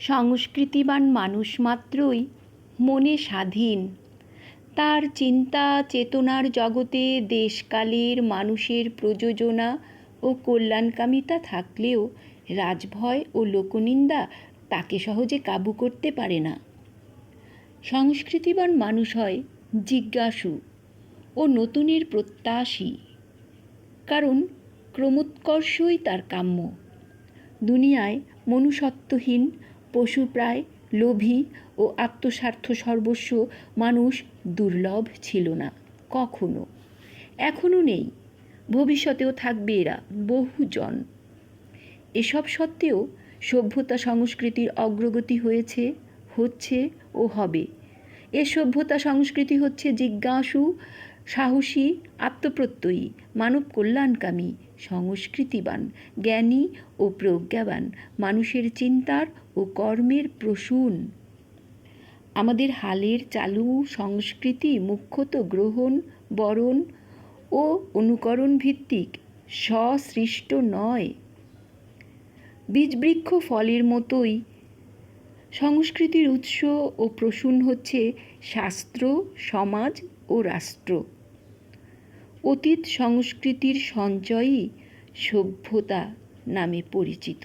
সংস্কৃতিবান মানুষ মাত্রই মনে স্বাধীন। তার চিন্তা চেতনার জগতে দেশকালের মানুষের প্রযোজনা ও কল্যাণকামিতা থাকলেও রাজভয় ও লোকনিন্দা তাকে সহজে কাবু করতে পারে না। সংস্কৃতিবান মানুষ হয় জিজ্ঞাসু ও নতুনের প্রত্যাশী, কারণ ক্রমোৎকর্ষই তার কাম্য। দুনিয়ায় মনুষ্যত্বহীন, পশুপ্রায়, লোভী ও আত্মস্বার্থ সর্বস্ব মানুষ দুর্লভ ছিল না কখনো, এখনও নেই, ভবিষ্যতেও থাকবে এরা বহুজন। এসব সত্ত্বেও সভ্যতা সংস্কৃতির অগ্রগতি হয়েছে, হচ্ছে ও হবে। এ সভ্যতা সংস্কৃতি হচ্ছে জিজ্ঞাসু, সাহসী, আত্মপ্রত্যয়ী, মানব কল্যাণকামী, সংস্কৃতিবান, জ্ঞানী ও প্রজ্ঞাবান, মানুষের চিন্তার ও কর্মের প্রসূন। আমাদের হালের চালু সংস্কৃতি মুখ্যত গ্রহণ, বরণ ও অনুকরণ ভিত্তিক, স্বসৃষ্ট নয়। বীজবৃক্ষ ফলের মতোই সংস্কৃতির উৎস ও প্রসূন হচ্ছে শাস্ত্র, সমাজ ও রাষ্ট্র। অতীত সংস্কৃতির সঞ্চয়ই সভ্যতা নামে পরিচিত।